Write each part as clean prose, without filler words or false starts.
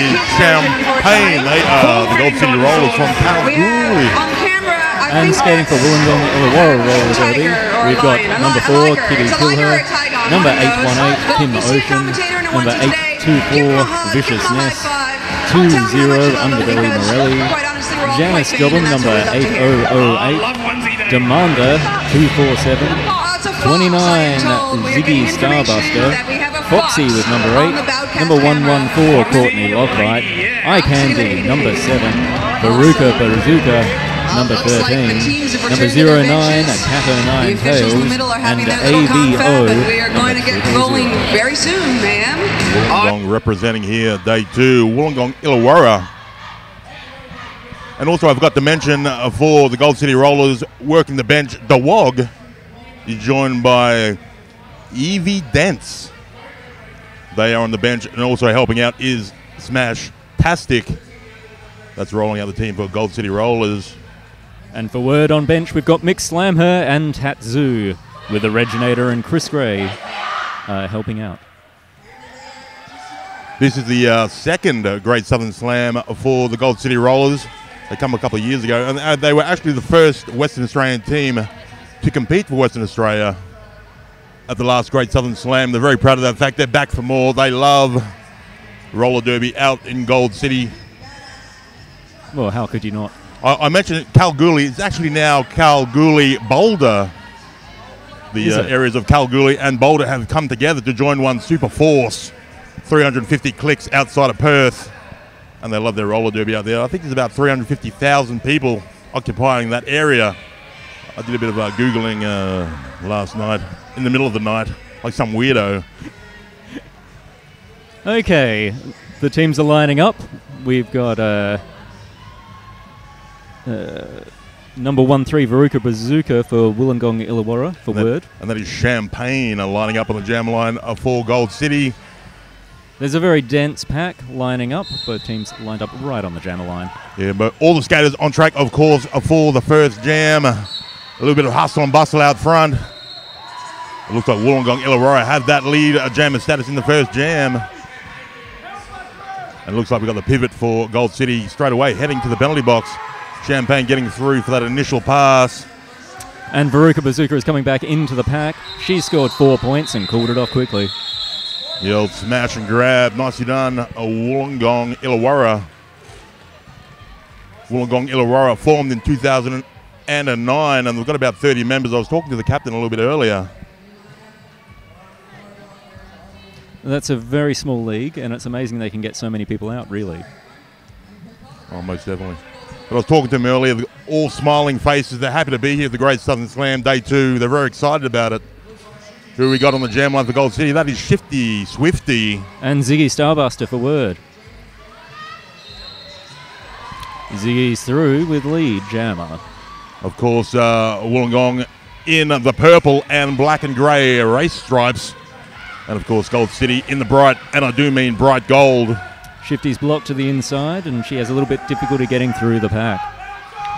is Champagne. They are the Gold City Rollers from Kalgoorlie. And skating for Wollongong Illawarra Roller Derby, we've got number 4, Kitty Kilher, number 818, Tim Ocean, number 824, Vicious Ness, 20, Underbelly Morelli, Janice Jobbin, number 8008, Demander, 247, 29, Ziggy Starbuster, Foxy with number 8, number 114, Courtney Lockhart, Eye Candy, number 7, Baruka Baruzuka, number 13, number 09, Cato 9 Tails, and AVO. We are going to get rolling very soon, ma'am. Wollongong representing here, day 2, Wollongong Illawarra. And also I forgot to mention for the Gold City Rollers working the bench, the WOG is joined by Evie Dents. They are on the bench, and also helping out is Smash Tastic. That's rolling out the team for Gold City Rollers. And for WIRD on bench, we've got Mick Slamher and Tatzu, with the Reginator and Chris Gray helping out. This is the second Great Southern Slam for the Gold City Rollers. They come a couple of years ago, and they were actually the first Western Australian team to compete for Western Australia at the last Great Southern Slam. They're very proud of that fact. They're back for more. They love roller derby out in Gold City. Well, how could you not? I mentioned Kalgoorlie. It's actually now Kalgoorlie Boulder. The areas of Kalgoorlie and Boulder have come together to join one super force. 350 clicks outside of Perth. And they love their roller derby out there. I think there's about 350,000 people occupying that area. I did a bit of Googling last night, in the middle of the night, like some weirdo. Okay, the teams are lining up. We've got... number 13, Veruca Bazooka for Wollongong Illawarra for WIRD. And that is Champagne lining up on the jam line for Gold City. There's a very dense pack lining up. Both teams lined up right on the jammer line. Yeah, but all the skaters on track, of course, for the first jam. A little bit of hustle and bustle out front. It looks like Wollongong Illawarra have that lead jammer status in the first jam. And it looks like we've got the pivot for Gold City straight away, heading to the penalty box. Champagne getting through for that initial pass. And Veruca Bazooka is coming back into the pack. She scored 4 points and called it off quickly. The old smash and grab. Nicely done, Wollongong Illawarra. Wollongong Illawarra formed in 2009, and we've got about 30 members. I was talking to the captain a little bit earlier. That's a very small league, and it's amazing they can get so many people out, really. Oh, most definitely. But I was talking to them earlier, all smiling faces. They're happy to be here at the Great Southern Slam Day 2. They're very excited about it. Who we got on the jam line for Gold City? That is Shifty, Swifty. And Ziggy Starbuster for WIRD. Ziggy's through with lead jammer. Of course, Wollongong in the purple and black and grey race stripes. And of course, Gold City in the bright, and I do mean bright gold. Shifty's blocked to the inside, and she has a little bit difficulty getting through the pack.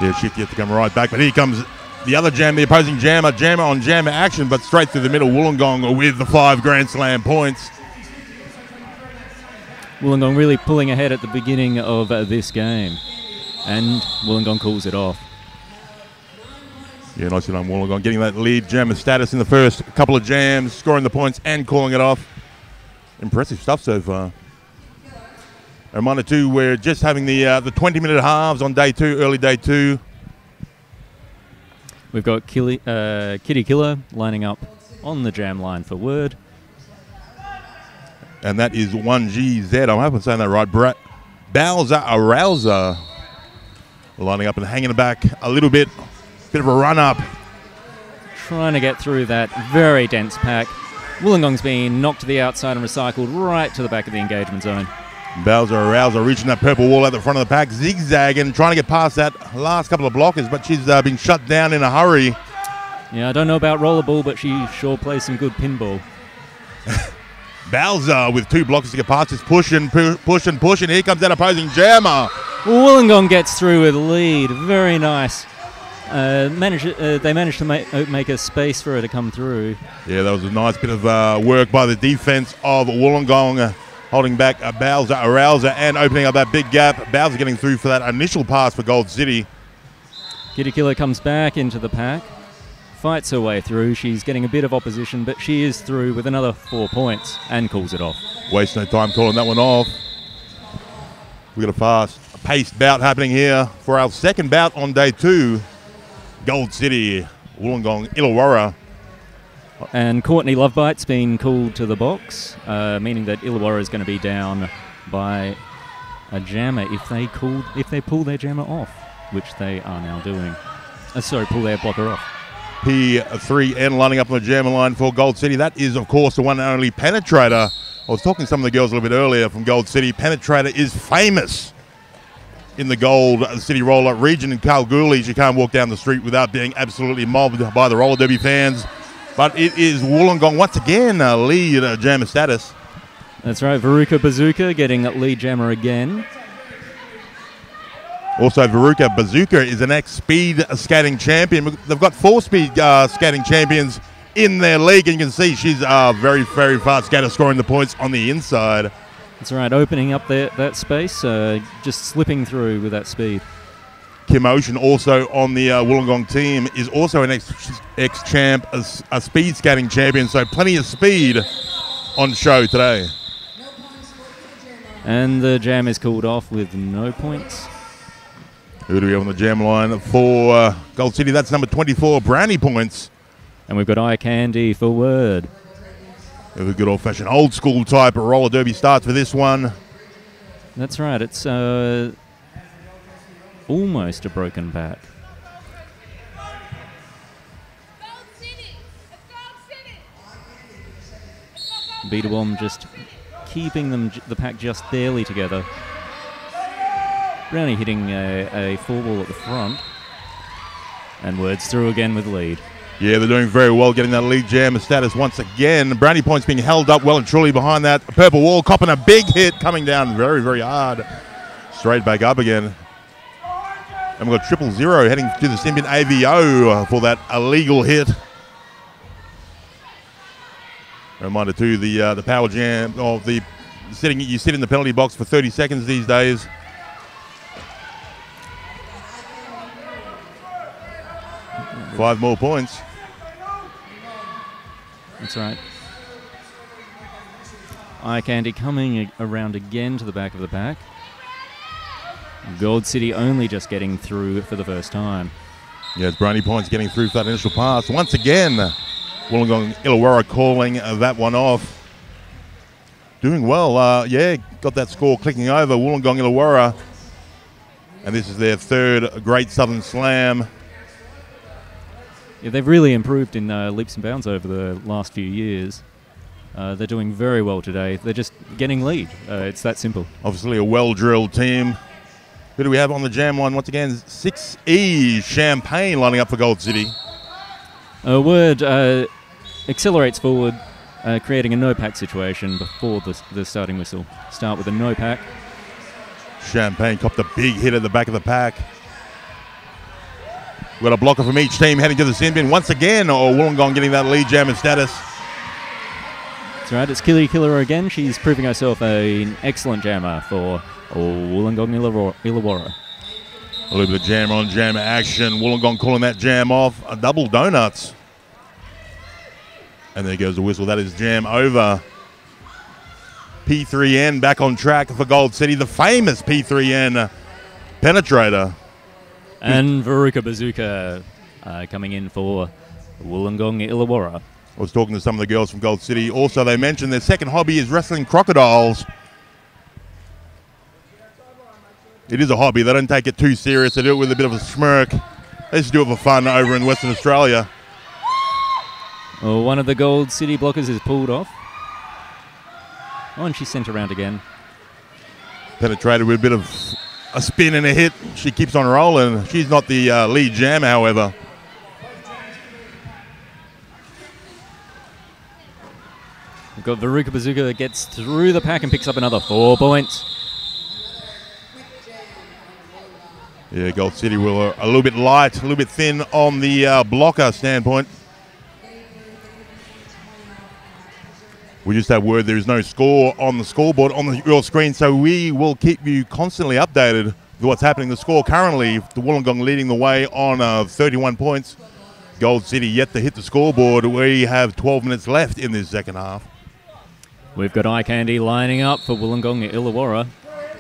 Yeah, Shifty has to come right back, but here comes the other jam, the opposing jammer. Jammer on jammer action, but straight through the middle. Wollongong with the 5 Grand Slam points. Wollongong really pulling ahead at the beginning of this game, and Wollongong calls it off. Yeah, nicely done, Wollongong, getting that lead jammer status in the first couple of jams, scoring the points and calling it off. Impressive stuff so far. A reminder too, we're just having the 20-minute halves on day 2, early day 2. We've got Kitty Killer lining up on the jam line for WIRD. And that is 1GZ. I hope I'm saying that right. Bowser Arouser lining up and hanging back a little bit. Bit of a run up. Trying to get through that very dense pack. Wollongong's been knocked to the outside and recycled right to the back of the engagement zone. Bowser Arouser reaching that purple wall at the front of the pack, zigzagging, trying to get past that last couple of blockers, but she's been shut down in a hurry. Yeah, I don't know about rollerball, but she sure plays some good pinball. Bowser with 2 blockers to get past, is pushing. Here comes that opposing jammer. Wollongong gets through with lead. Very nice. They managed to make a space for her to come through. Yeah, that was a nice bit of work by the defense of Wollongong. holding back Bowser, Arouser, and opening up that big gap. Bowser getting through for that initial pass for Gold City. Kitty Killer comes back into the pack, fights her way through. She's getting a bit of opposition, but she is through with another 4 points and calls it off. Waste no time calling that one off. We've got a fast-paced bout happening here for our second bout on day 2. Gold City, Wollongong, Illawarra. And Courtney Lovebite's been called to the box, meaning that Illawarra is going to be down by a jammer if they pull their jammer off, which they are now doing. Pull their blocker off. P3N lining up on the jammer line for Gold City. That is, of course, the one and only Penetrator. I was talking to some of the girls a little bit earlier from Gold City. Penetrator is famous in the Gold City roller region in Kalgoorlie. You can't walk down the street without being absolutely mobbed by the roller derby fans. But it is Wollongong once again lead jammer status. That's right. Veruca Bazooka getting lead jammer again. Also, Veruca Bazooka is an ex-speed skating champion. They've got 4 speed skating champions in their league, and you can see she's a very, very fast skater, scoring the points on the inside. That's right, opening up that space, just slipping through with that speed. Kim Ocean, also on the Wollongong team, is also an ex-champ, a speed skating champion, so plenty of speed on show today. And the jam is called off with no points. Who do we have on the jam line for Gold City? That's number 24, Brownie points. And we've got Eye Candy for Word. A good old-fashioned old-school type of roller derby start for this one. That's right. It's almost a broken back. Beatawom just keeping the pack just barely together. Brownie hitting a 4-ball at the front. And Word's through again with lead. Yeah, they're doing very well, getting that lead jammer status once again. Brownie points being held up well and truly behind that purple wall, copping a big hit, coming down very, very hard. Straight back up again. And we've got 000 heading to the Symbiont AVO for that illegal hit. Reminder too, the power jam of you sit in the penalty box for 30 seconds these days. Five more points. That's right. Eye Candy coming around again to the back of the pack. Gold City only just getting through for the first time. Yeah, it's Brownie points getting through for that initial pass. Once again, Wollongong Illawarra calling that one off. Doing well. Yeah, got that score clicking over. Wollongong Illawarra. And this is their third Great Southern Slam. Yeah, they've really improved in leaps and bounds over the last few years. They're doing very well today. They're just getting lead. It's that simple. Obviously a well-drilled team. Who do we have on the jam line? Once again, 6E Champagne lining up for Gold City. Word accelerates forward, creating a no-pack situation before the starting whistle. Start with a no-pack. Champagne copped a big hit at the back of the pack. We've got a blocker from each team heading to the Symbiont. Once again, Wollongong getting that lead jammer status. That's right, it's Killy Killer again. She's proving herself an excellent jammer for Wollongong Illawarra. A little bit of jam on jammer action. Wollongong calling that jam off. A double donuts. And there goes the whistle. That is jam over. P3N back on track for Gold City. The famous P3N Penetrator. And Veruca Bazooka coming in for Wollongong Illawarra. I was talking to some of the girls from Gold City. Also, they mentioned their second hobby is wrestling crocodiles. It is a hobby. They don't take it too serious. They do it with a bit of a smirk. They just do it for fun over in Western Australia. Well, one of the Gold City blockers is pulled off. Oh, and she's sent around again. Penetrated with a bit of a spin and a hit. She keeps on rolling. She's not the lead jammer, however. We've got Veruca Bazooka that gets through the pack and picks up another 4 points. Yeah, Gold City were a little bit light, a little bit thin on the blocker standpoint. We just have word there is no score on the scoreboard on your screen, so we will keep you constantly updated with what's happening. The score currently, the Wollongong leading the way on 31 points. Gold City yet to hit the scoreboard. We have 12 minutes left in this second half. We've got Eye Candy lining up for Wollongong Illawarra.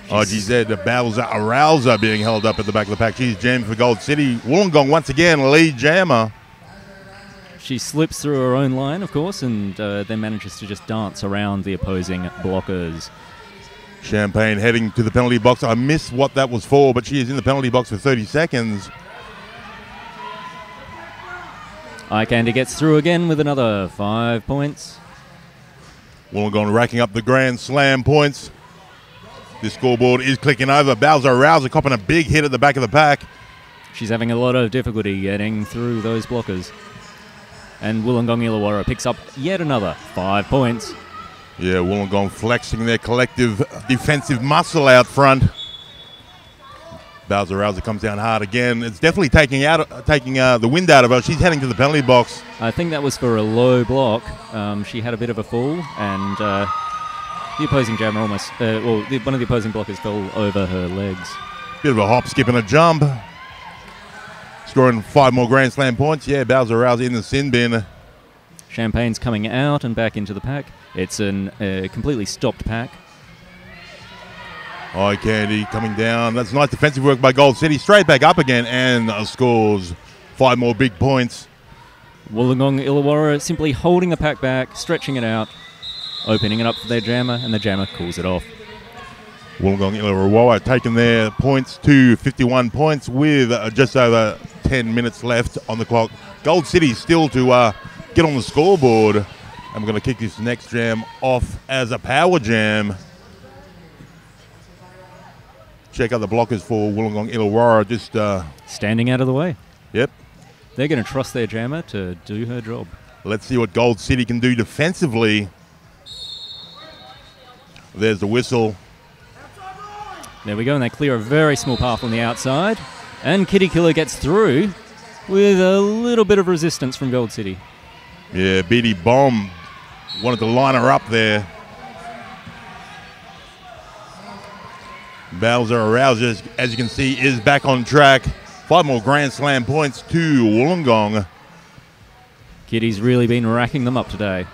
IGZ, the Bowser Arouser being held up at the back of the pack. She's jammed for Gold City. Wollongong once again, lead jammer. She slips through her own line, of course, and then manages to just dance around the opposing blockers. Champagne heading to the penalty box. I missed what that was for, but she is in the penalty box for 30 seconds. Eye Candy gets through again with another 5 points. Wollongong racking up the Grand Slam points. This scoreboard is clicking over. Bowser Arouser copping a big hit at the back of the pack. She's having a lot of difficulty getting through those blockers. And Wollongong Illawarra picks up yet another 5 points. Yeah, Wollongong flexing their collective defensive muscle out front. Bowser Arouser comes down hard again. It's definitely taking the wind out of her. She's heading to the penalty box. I think that was for a low block. She had a bit of a fall, and the opposing jammer almost, one of the opposing blockers fell over her legs. Bit of a hop, skip, and a jump. Scoring 5 more Grand Slam points. Yeah, Bowser Arouser in the sin bin. Champagne's coming out and back into the pack. It's a completely stopped pack. Eye Candy coming down. That's nice defensive work by Gold City. Straight back up again and scores 5 more big points. Wollongong Illawarra simply holding the pack back, stretching it out, opening it up for their jammer, and the jammer calls it off. Wollongong Illawarra taking their points to 51 points with just over 10 minutes left on the clock. Gold City still to get on the scoreboard. And we're going to kick this next jam off as a power jam. Check out the blockers for Wollongong Illawarra. Just standing out of the way. Yep. They're going to trust their jammer to do her job. Let's see what Gold City can do defensively. There's the whistle. There we go, and they clear a very small path on the outside. And Kitty Killer gets through with a little bit of resistance from Gold City. Yeah, BD Bomb wanted to line her up there. Bowser Arouser, as you can see, is back on track. 5 more Grand Slam points to Wollongong. Kitty's really been racking them up today.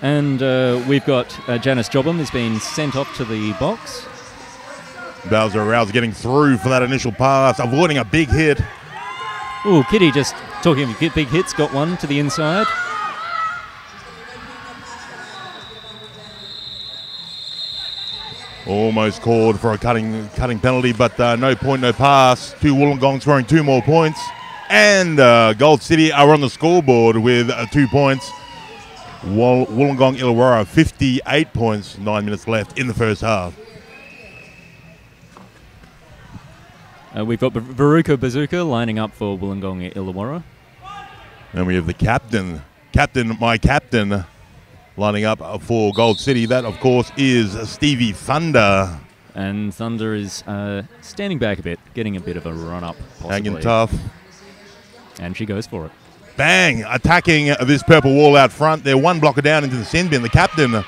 And we've got Janice Jobham has been sent off to the box. Bowser Arouser getting through for that initial pass, avoiding a big hit. Ooh, Kitty just talking of big hits, got one to the inside. Almost called for a cutting penalty, but no point, no pass. To Wollongong scoring 2 more points. And Gold City are on the scoreboard with 2 points. Wollongong Illawarra 58 points, 9 minutes left in the first half. We've got Veruca Bazooka lining up for Wollongong Illawarra. And we have the captain, my captain, lining up for Gold City. That, of course, is Stevie Thunder. And Thunder is standing back a bit, getting a bit of a run-up, possibly. Hanging tough. And she goes for it. Bang! Attacking this purple wall out front. They're 1 blocker down into the sin bin. The captain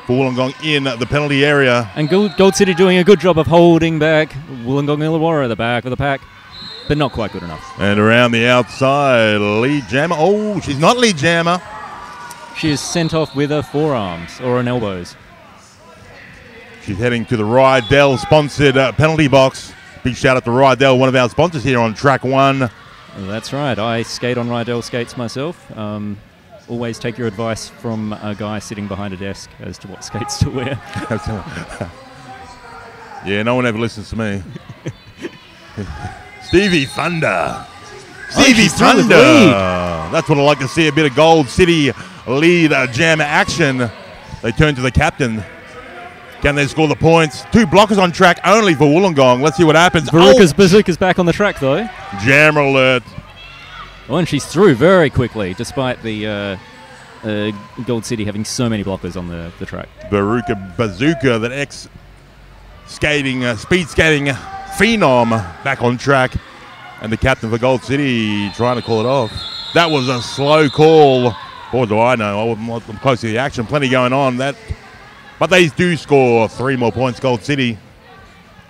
for Wollongong in the penalty area. And Gold City doing a good job of holding back Wollongong Illawarra at the back of the pack, but not quite good enough. And around the outside, lead jammer. Oh, she's not lead jammer. She is sent off with her forearms or her elbows. She's heading to the Rydell-sponsored penalty box. Big shout out to Rydell, one of our sponsors here on track 1. That's right. I skate on Rydell skates myself. Always take your advice from a guy sitting behind a desk as to what skates to wear. Yeah, no one ever listens to me. Stevie Thunder. Stevie Thunder. That's what I like to see, a bit of Gold City lead jam action. They turn to the captain. Can they score the points? 2 blockers on track only for Wollongong. Let's see what happens. Veruca's Bazooka's back on the track, though. Jam alert. Oh, and she's through very quickly, despite the Gold City having so many blockers on the track. Veruca Bazooka, that ex-skating, speed skating phenom, back on track. And the captain for Gold City trying to call it off. That was a slow call Boy, do I know. I'm close to the action. Plenty going on. But they do score 3 more points, Gold City,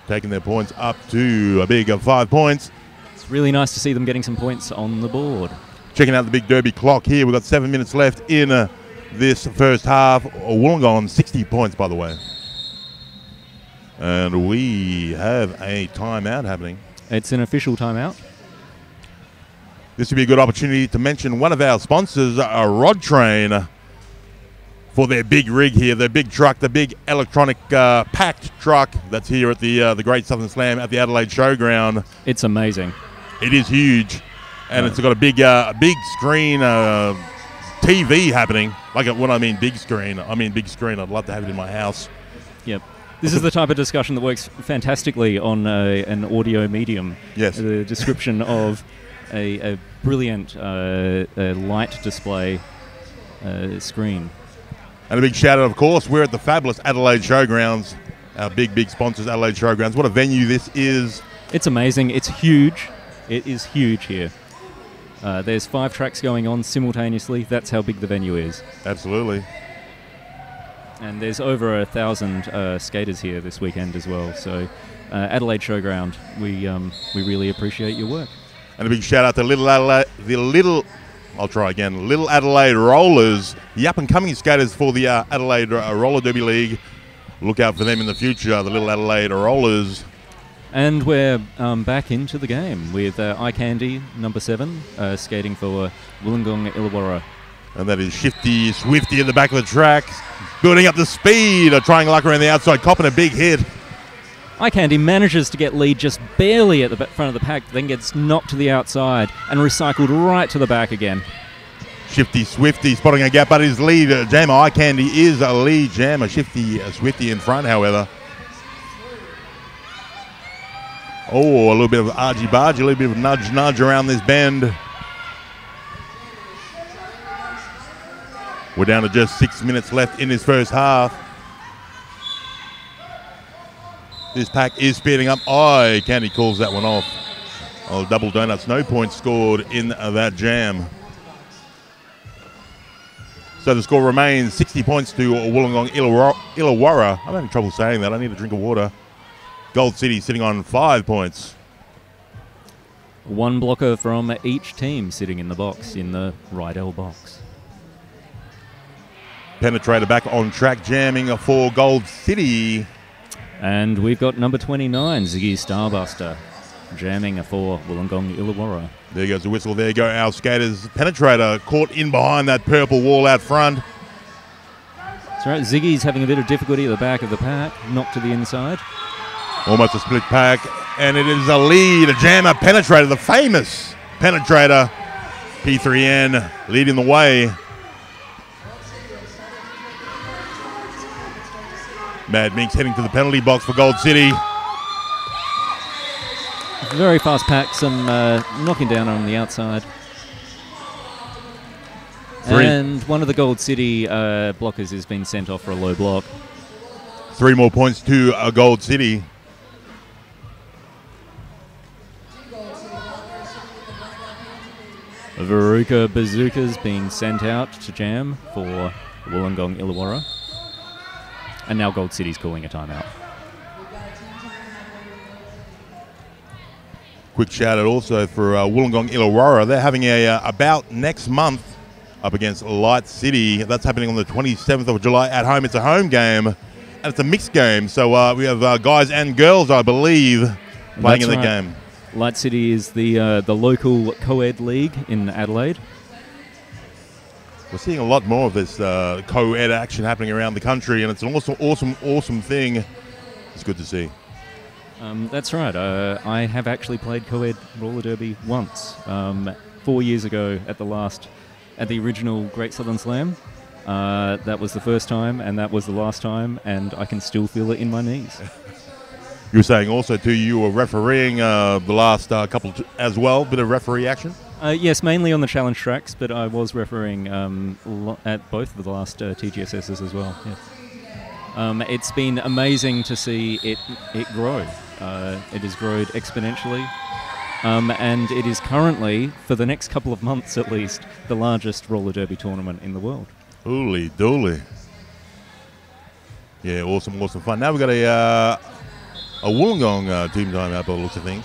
taking their points up to a big 5 points. It's really nice to see them getting some points on the board. Checking out the big derby clock here. We've got 7 minutes left in this first half. Wollongong on 60 points, by the way. And we have a timeout happening. It's an official timeout. This would be a good opportunity to mention one of our sponsors, Rod Train, for their big rig here, their big truck, the big electronic packed truck that's here at the Great Southern Slam at the Adelaide Showground. It's amazing. It is huge, and it's got a big screen TV happening. When I mean big screen, I mean big screen. I'd love to have it in my house. Yep. This is the type of discussion that works fantastically on an audio medium. Yes. The description of a brilliant light display screen. And a big shout out, of course, we're at the fabulous Adelaide Showgrounds, our big sponsors, Adelaide Showgrounds. What a venue this is. It's amazing. It's huge. It is huge here. There's 5 tracks going on simultaneously. That's how big the venue is. Absolutely. And there's over 1,000 skaters here this weekend as well. So Adelaide Showground, we really appreciate your work. And a big shout out to Little Adelaide Rollers, the up-and-coming skaters for the Adelaide Roller Derby League. Look out for them in the future, the Little Adelaide Rollers. And we're back into the game with Eye Candy, number 7, skating for Wollongong Illawarra. And that is Shifty Swifty at the back of the track, building up the speed, trying luck around the outside, copping a big hit. Eye Candy manages to get lead just barely at the front of the pack, then gets knocked to the outside and recycled right to the back again. Shifty Swifty spotting a gap, but his lead jammer, Eye Candy, is a lead jammer. Shifty Swifty in front, however. Oh, a little bit of argy-bargy, a little bit of nudge around this bend. We're down to just 6 minutes left in this first half. This pack is speeding up. Eye Candy calls that one off. Oh, double donuts, no points scored in that jam. So the score remains 60 points to Wollongong Illawarra. I'm having trouble saying that. I need a drink of water. Gold City sitting on 5 points. 1 blocker from each team sitting in the box, in the right L box. Penetrator back on track, jamming for Gold City. And we've got number 29, Ziggy Starbuster, jamming for Wollongong Illawarra. There goes the whistle. There go our skaters. Penetrator caught in behind that purple wall out front. That's right. Ziggy's having a bit of difficulty at the back of the pack, knocked to the inside. Almost a split pack. And it is a lead, a jammer, Penetrator, the famous Penetrator. P3N leading the way. Mad Minx heading to the penalty box for Gold City. Very fast pack, some knocking down on the outside. And one of the Gold City blockers has been sent off for a low block. 3 more points to Gold City. Veruca Bazooka's being sent out to jam for Wollongong Illawarra. And now Gold City's calling a timeout. Quick shout out also for Wollongong Illawarra. They're having a bout next month up against Light City. That's happening on the 27th of July at home. It's a home game, and it's a mixed game. So we have guys and girls, I believe, playing in the game. Light City is the local co-ed league in Adelaide. We're seeing a lot more of this co-ed action happening around the country, and it's an awesome thing. It's good to see. That's right. I have actually played co-ed roller derby once, 4 years ago at the original Great Southern Slam. That was the first time, and that was the last time, and I can still feel it in my knees. You were saying also too, you were refereeing the last couple as well, bit of referee action. Yes, mainly on the challenge tracks, but I was refereeing at both of the last TGSSs as well. Yeah. It's been amazing to see it grow. It has grown exponentially. and it is currently, for the next couple of months at least, the largest roller derby tournament in the world. Holy dooly. Yeah, awesome fun. Now we've got a Wollongong team timeout by the looks of things.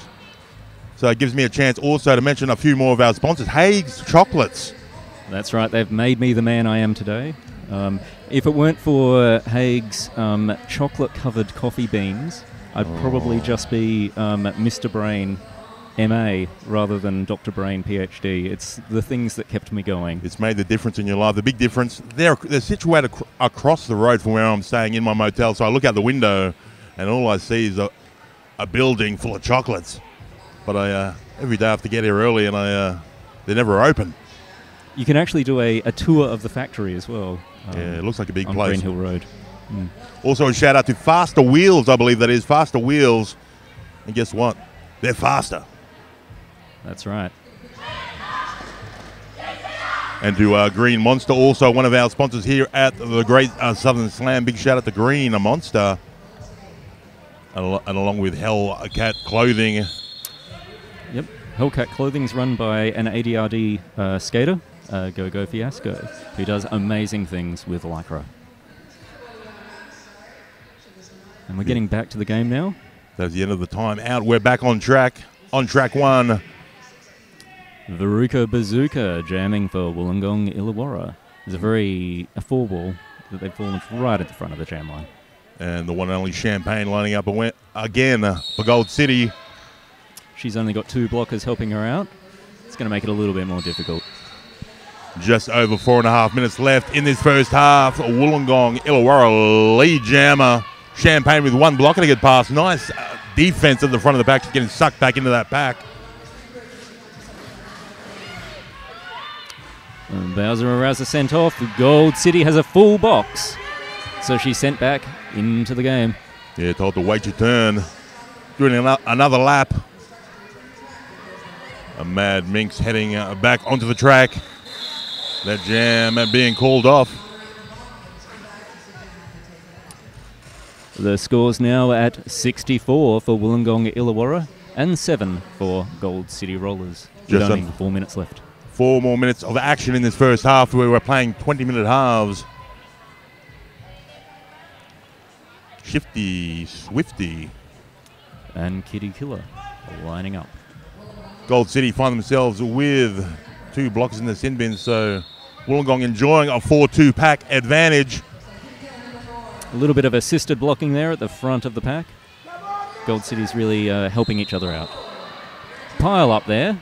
So it gives me a chance also to mention a few more of our sponsors. Haig's Chocolates. That's right, they've made me the man I am today. If it weren't for Haig's chocolate-covered coffee beans, I'd probably just be Mr. Brain MA rather than Dr. Brain PhD. It's the things that kept me going. It's made the difference in your life. The big difference, they're situated across the road from where I'm staying in my motel, so I look out the window and all I see is a building full of chocolates. But I every day I have to get here early and they're never open. You can actually do a tour of the factory as well. Yeah, it looks like a big on place. Green Hill Road. Mm. Also a shout out to Faster Wheels, I believe that is. Faster Wheels. And guess what? They're faster. That's right. And to Green Monster, also one of our sponsors here at the Great Southern Slam. Big shout out to Green Monster. And along with Hellcat Clothing. Yep. Hellcat Clothing's run by an ADRD skater, Go Fiasco, who does amazing things with Lycra. And we're getting back to the game now. That's the end of the time out. We're back on track. On track one. Veruca Bazooka jamming for Wollongong Illawarra. There's a four ball that they've fallen right at the front of the jam line. And the one and only Champagne lining up again for Gold City. She's only got 2 blockers helping her out. It's going to make it a little bit more difficult. Just over 4.5 minutes left in this first half. Wollongong Illawarra lead jammer. Champagne with 1 blocker to get past. Nice defense at the front of the pack. She's getting sucked back into that pack. And Bowser Arouser sent off. Gold City has a full box. So she's sent back into the game. Yeah, told to wait your turn. Doing another lap. A Mad Minx heading back onto the track. That jam being called off. The score's now at 64 for Wollongong Illawarra and 7 for Gold City Rollers. Just only 4 minutes left. 4 more minutes of action in this first half where we're playing 20-minute halves. Shifty, Swifty. And Kitty Killer lining up. Gold City find themselves with 2 blockers in the sin bin, so Wollongong enjoying a 4-2 pack advantage. A little bit of assisted blocking there at the front of the pack. Gold City's really helping each other out. Pile up there.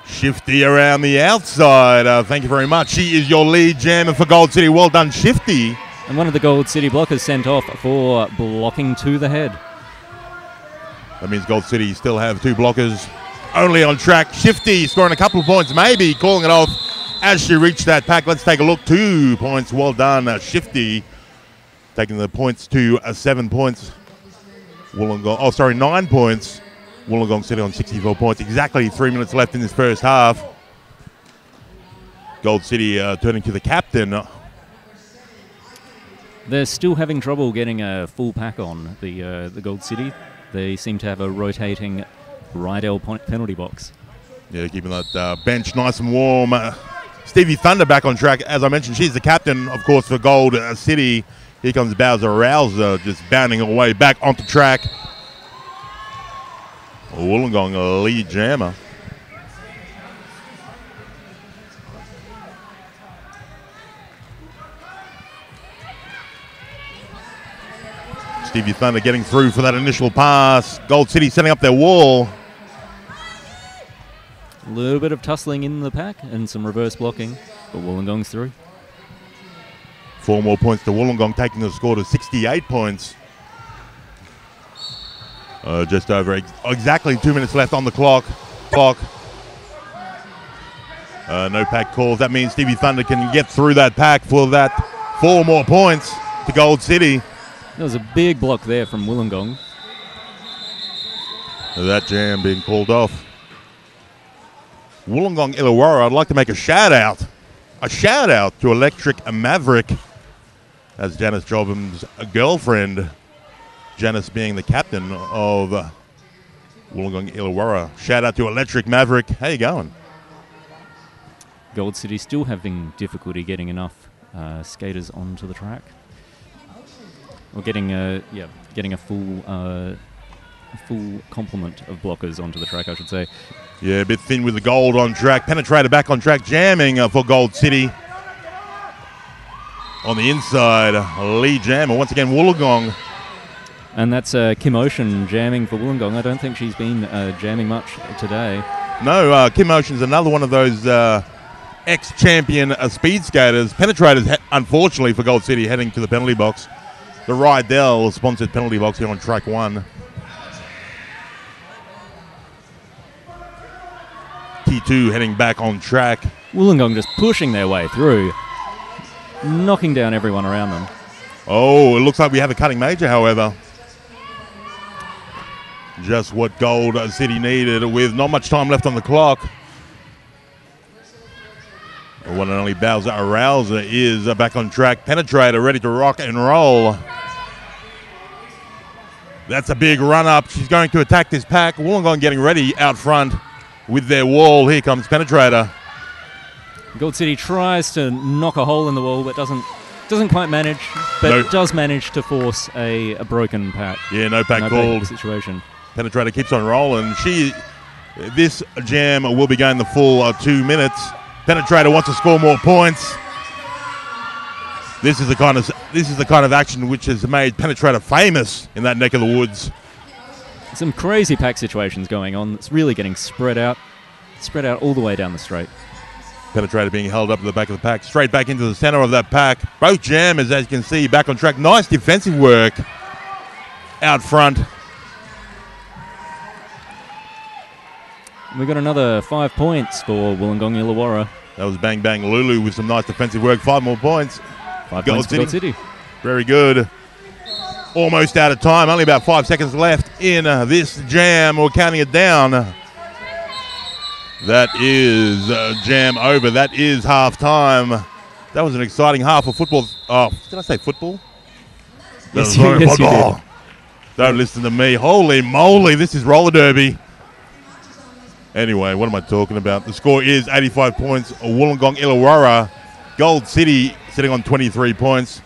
Shifty around the outside. Thank you very much. She is your lead jammer for Gold City. Well done, Shifty. And one of the Gold City blockers sent off for blocking to the head. That means Gold City still have 2 blockers only on track. Shifty scoring a couple of points, maybe calling it off as she reached that pack. Let's take a look. 2 points. Well done, Shifty. Taking the points to 7 points. 9 points. Wollongong City on 64 points. Exactly 3 minutes left in this first half. Gold City turning to the captain. They're still having trouble getting a full pack on the Gold City. They seem to have a rotating Rydell penalty box. Yeah, keeping that bench nice and warm. Stevie Thunder back on track. As I mentioned, she's the captain, of course, for Gold City. Here comes Bowser Arouser just bounding away back onto track. Wollongong a lead jammer. Stevie Thunder getting through for that initial pass. Gold City setting up their wall. A little bit of tussling in the pack and some reverse blocking, but Wollongong's through. 4 more points to Wollongong, taking the score to 68 points. Just over exactly 2 minutes left on the clock. No pack calls. That means Stevie Thunder can get through that pack for that 4 more points to Gold City. There was a big block there from Wollongong. That jam being called off. Wollongong Illawarra, I'd like to make a shout out. A shout out to Electric Maverick. That's Janice Jobham's girlfriend. Janice being the captain of Wollongong Illawarra. Shout out to Electric Maverick. How you going? Gold City still having difficulty getting enough skaters onto the track. Or getting a full complement of blockers onto the track, I should say. Yeah, a bit thin with the gold on track. Penetrator back on track, jamming for Gold City. On the inside, Lee Jammer. Once again, Wollongong. And that's Kim Ocean jamming for Wollongong. I don't think she's been jamming much today. No, Kim Ocean's another one of those ex-champion speed skaters. Penetrators, unfortunately for Gold City, heading to the penalty box. The Rydell sponsored penalty box here on track 1. T2 heading back on track. Wollongong just pushing their way through, knocking down everyone around them. Oh, it looks like we have a cutting major, however. Just what Gold City needed with not much time left on the clock. The one and only Bowser Arouser is back on track. Penetrator ready to rock and roll. That's a big run up. She's going to attack this pack. Wollongong getting ready out front with their wall. Here comes Penetrator. Gold City tries to knock a hole in the wall, but doesn't quite manage, but does manage to force a broken pack. Yeah, no pack called. Situation. Penetrator keeps on rolling. This jam will be going the full 2 minutes. Penetrator wants to score more points. This is the kind of action which has made Penetrator famous in that neck of the woods. Some crazy pack situations going on. It's really getting spread out all the way down the straight. Penetrator being held up at the back of the pack, straight back into the center of that pack. Both jammers, as you can see, back on track. Nice defensive work out front. We got another 5 points for Wollongong Illawarra. That was Bang Bang Lulu with some nice defensive work. 5 more points. 5 points for Gold City. Very good. Almost out of time. Only about 5 seconds left in this jam. We're counting it down. That is jam over. That is half time. That was an exciting half of football. Oh, did I say football? Yes, you did. Don't listen to me. Holy moly, this is roller derby. Anyway, what am I talking about? The score is 85 points. Wollongong Illawarra. Gold City sitting on 23 points.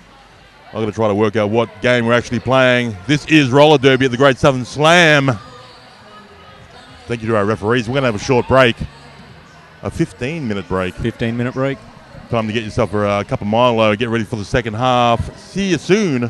I'm going to try to work out what game we're actually playing. This is roller derby at the Great Southern Slam. Thank you to our referees. We're going to have a short break. A 15-minute break. 15-minute break. Time to get yourself a cup of Milo. Get ready for the second half. See you soon.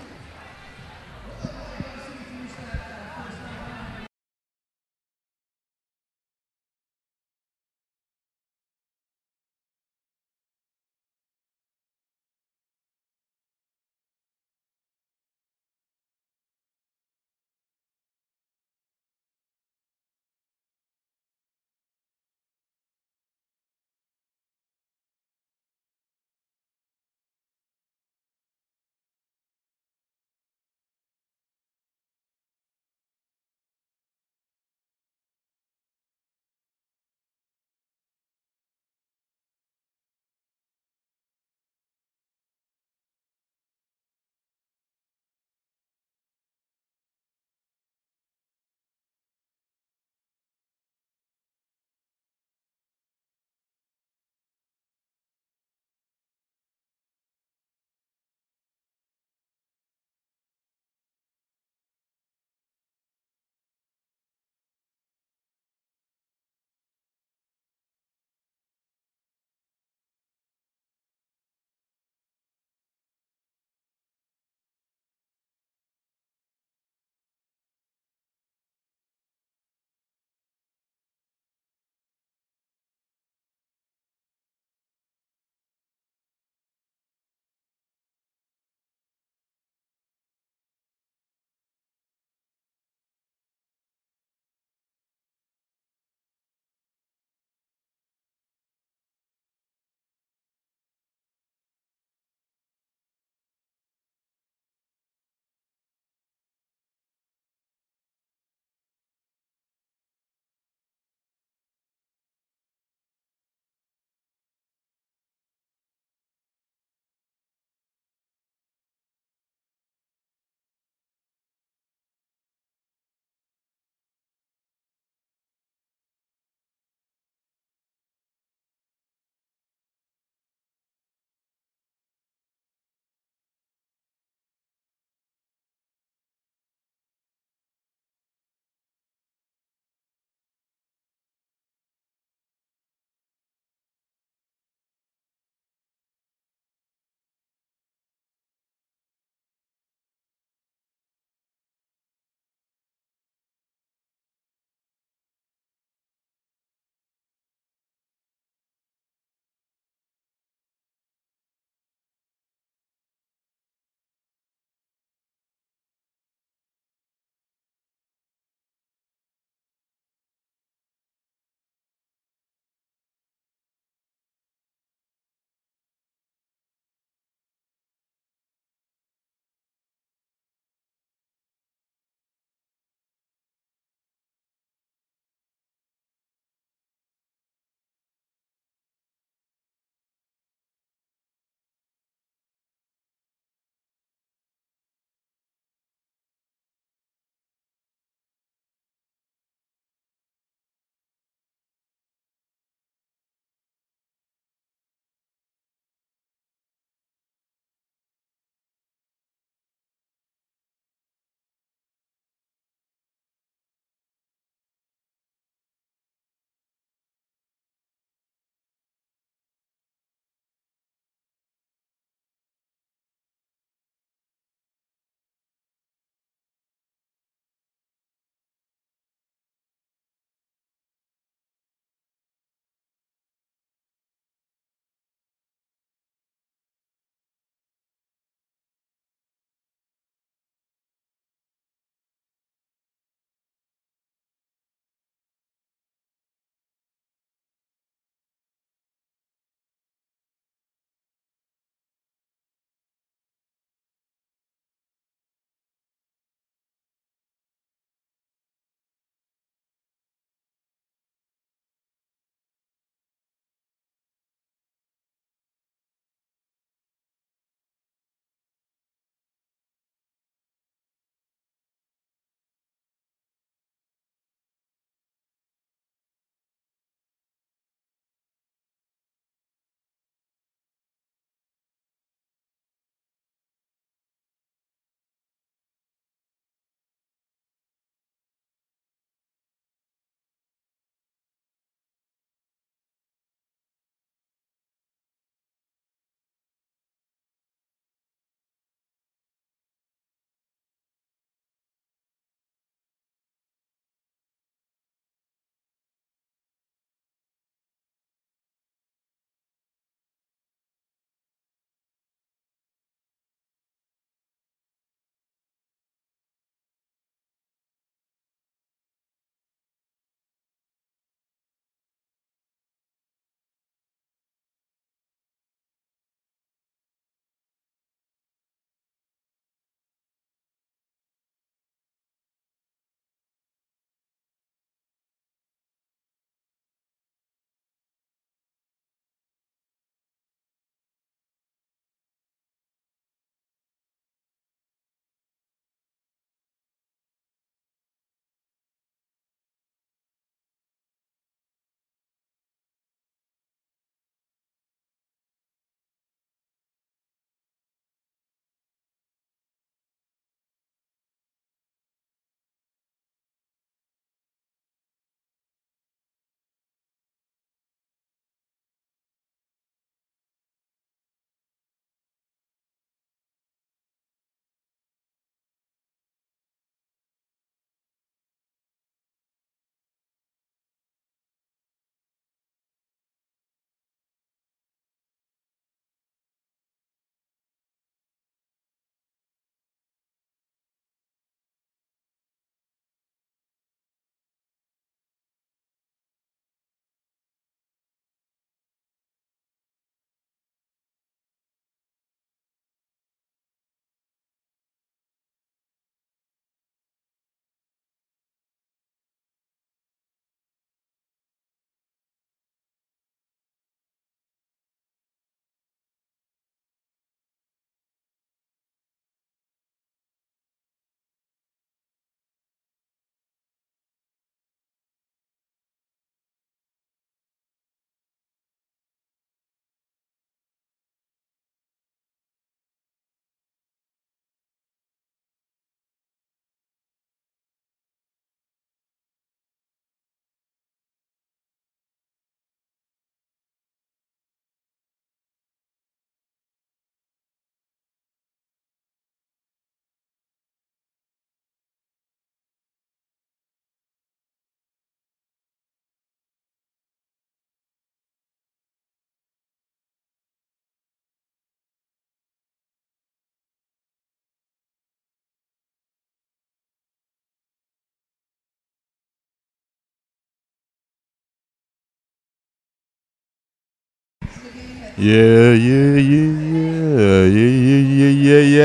Yeah.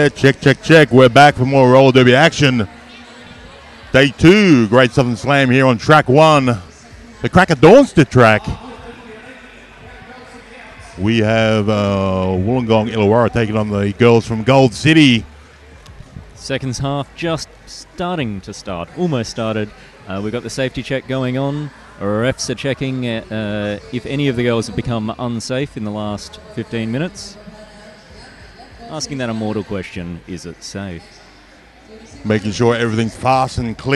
Check. We're back for more roller derby action. Day 2, Great Southern Slam here on track 1, the Crack of Dawnstead track. We have Wollongong Illawarra taking on the girls from Gold City. Second half just almost started. We've got the safety check going on. Refs are checking if any of the girls have become unsafe in the last 15 minutes. Asking that immortal question, is it safe? Making sure everything's fast and clear.